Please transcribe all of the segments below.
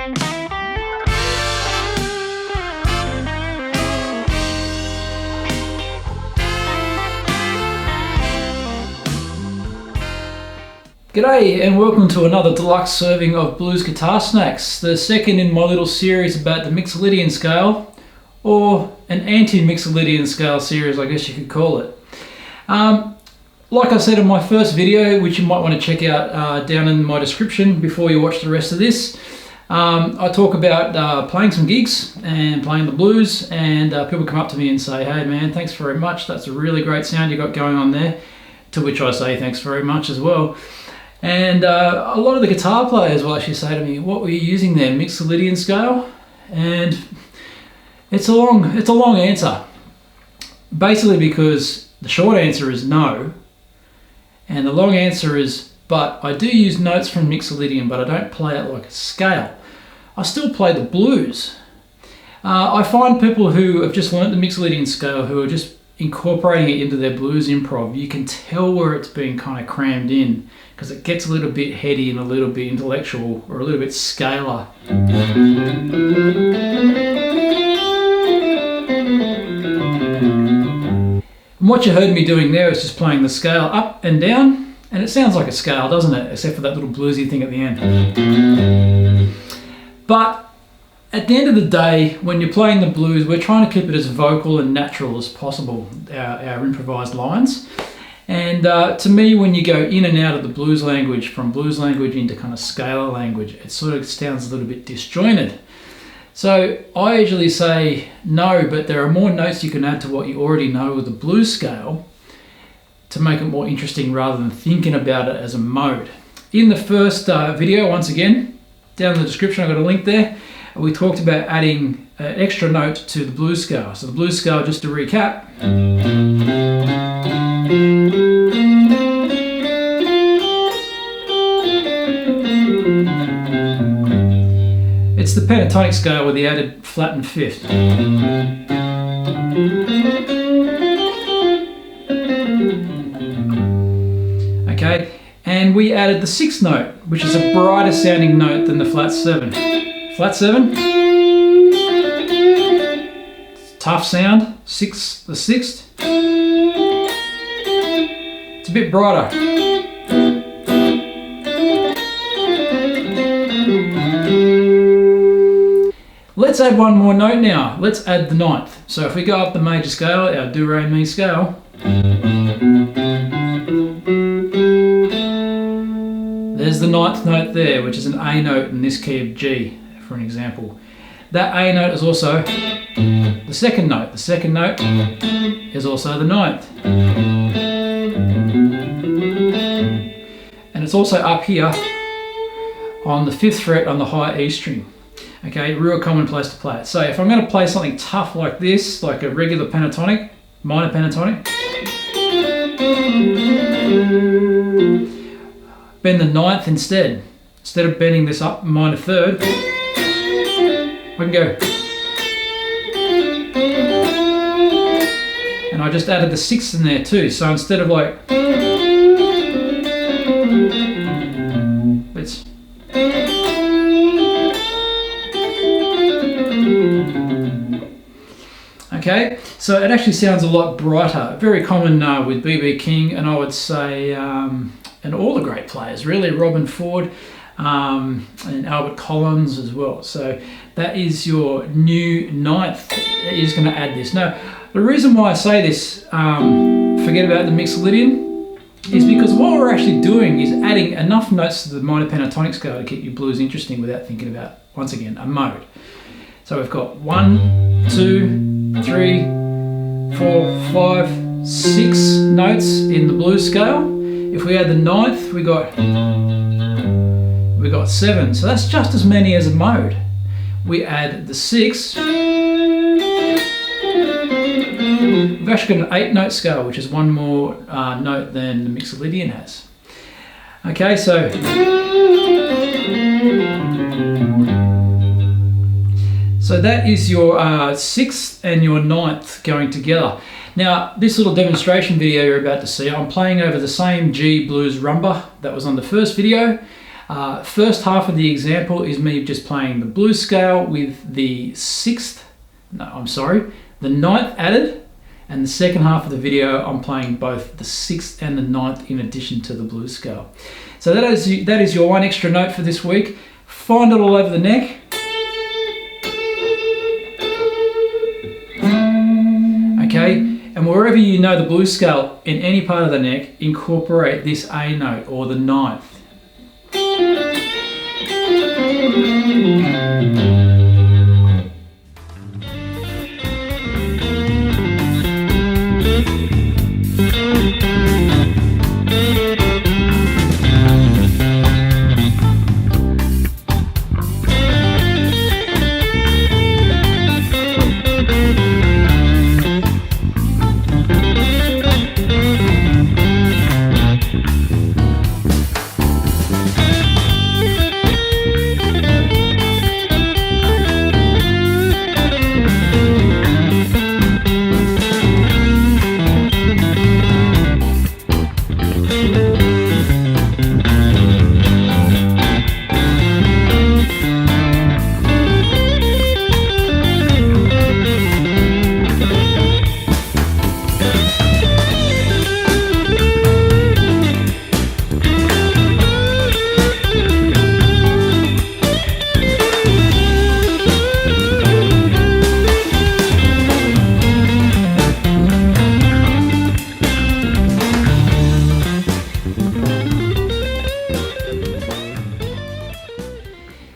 G'day and welcome to another deluxe serving of Blues Guitar Snacks, the second in my little series about the Mixolydian scale, or an anti-Mixolydian scale series, I guess you could call it. Like I said in my first video, which you might want to check out down in my description before you watch the rest of this, I talk about playing some gigs and playing the blues, and people come up to me and say, "Hey man, thanks very much, that's a really great sound you got going on there," to which I say thanks very much as well. And a lot of the guitar players will actually say to me, "What were you using there, Mixolydian scale?" And it's a long answer. Basically because the short answer is no, and the long answer is, but I do use notes from Mixolydian, but I don't play it like a scale. I still play the blues. I find people who have just learnt the Mixolydian scale who are just incorporating it into their blues improv. You can tell where it's been kind of crammed in, because it gets a little bit heady and a little bit intellectual, or a little bit scalar. And what you heard me doing there is just playing the scale up and down, and it sounds like a scale, doesn't it? Except for that little bluesy thing at the end. But at the end of the day, when you're playing the blues, we're trying to keep it as vocal and natural as possible, our improvised lines. And to me, when you go in and out of the blues language, from blues language into kind of scalar language, it sort of sounds a little bit disjointed. So I usually say no, but there are more notes you can add to what you already know with the blues scale to make it more interesting rather than thinking about it as a mode. In the first video, once again, down in the description, I've got a link there. We talked about adding an extra note to the blues scale. So the blues scale, just to recap, it's the pentatonic scale with the added flattened fifth. Okay, and we added the sixth note, which is a brighter sounding note than the flat seven. Flat seven, tough sound. The sixth, it's a bit brighter. Let's add one more note now. Let's add the ninth. So if we go up the major scale, our do, re, mi scale, there's the ninth note there, which is an A note in this key of G, for an example. That A note is also the second note. The second note is also the ninth. And it's also up here on the fifth fret on the high E string. Okay, real common place to play it. So if I'm going to play something tough like this, like a regular pentatonic, minor pentatonic, bend the ninth instead. Instead of bending this up minor third, I can go. And I just added the sixth in there too. So instead of like, let's. Okay, so it actually sounds a lot brighter. Very common with B.B. King, and I would say, and all the great players, really, Robin Ford, and Albert Collins as well. So that is your new ninth. You're just going to add this. Now, the reason why I say this, forget about the Mixolydian, is because what we're actually doing is adding enough notes to the minor pentatonic scale to keep your blues interesting without thinking about, once again, a mode. So we've got 1, 2, 3, 4, 5, 6 notes in the blues scale. If we add the ninth, we got 7. So that's just as many as a mode. We add the sixth. We've actually got an 8-note scale, which is one more note than the Mixolydian has. Okay, so that is your 6th and your 9th going together. Now, this little demonstration video you're about to see, I'm playing over the same G blues rumba that was on the first video. First half of the example is me just playing the blues scale with the ninth added, and the second half of the video I'm playing both the sixth and the ninth in addition to the blues scale. So that is your one extra note for this week. Find it all over the neck. Okay, and wherever you know the blues scale in any part of the neck, incorporate this A note or the ninth.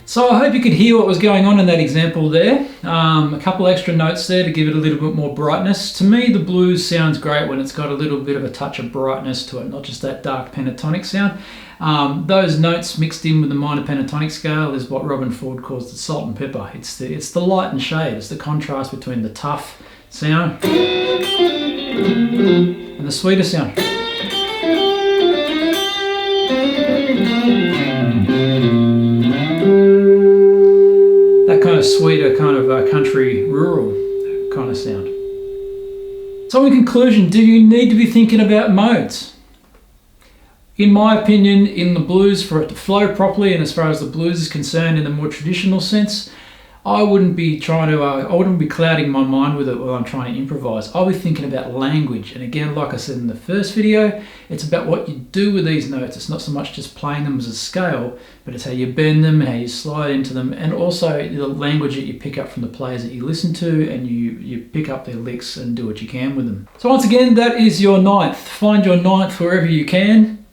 So I hope you could hear what was going on in that example there. A couple extra notes there to give it a little bit more brightness. To me, the blues sounds great when it's got a little bit of a touch of brightness to it, not just that dark pentatonic sound. Those notes mixed in with the minor pentatonic scale is what Robin Ford calls the salt and pepper. It's the light and shade. It's the contrast between the tough sound and the sweeter sound. That kind of sweeter, kind of country, rural kind of sound. So in conclusion, do you need to be thinking about modes? In my opinion, in the blues, for it to flow properly, and as far as the blues is concerned in the more traditional sense, I wouldn't be clouding my mind with it while I'm trying to improvise. I'll be thinking about language. And again, like I said in the first video, it's about what you do with these notes. It's not so much just playing them as a scale, but it's how you bend them and how you slide into them, and also the language that you pick up from the players that you listen to, and you pick up their licks and do what you can with them. So once again, that is your ninth. Find your ninth wherever you can.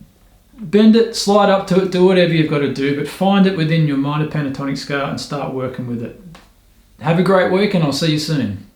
Bend it, slide up to it, do whatever you've got to do, but find it within your minor pentatonic scale and start working with it. Have a great week, and I'll see you soon.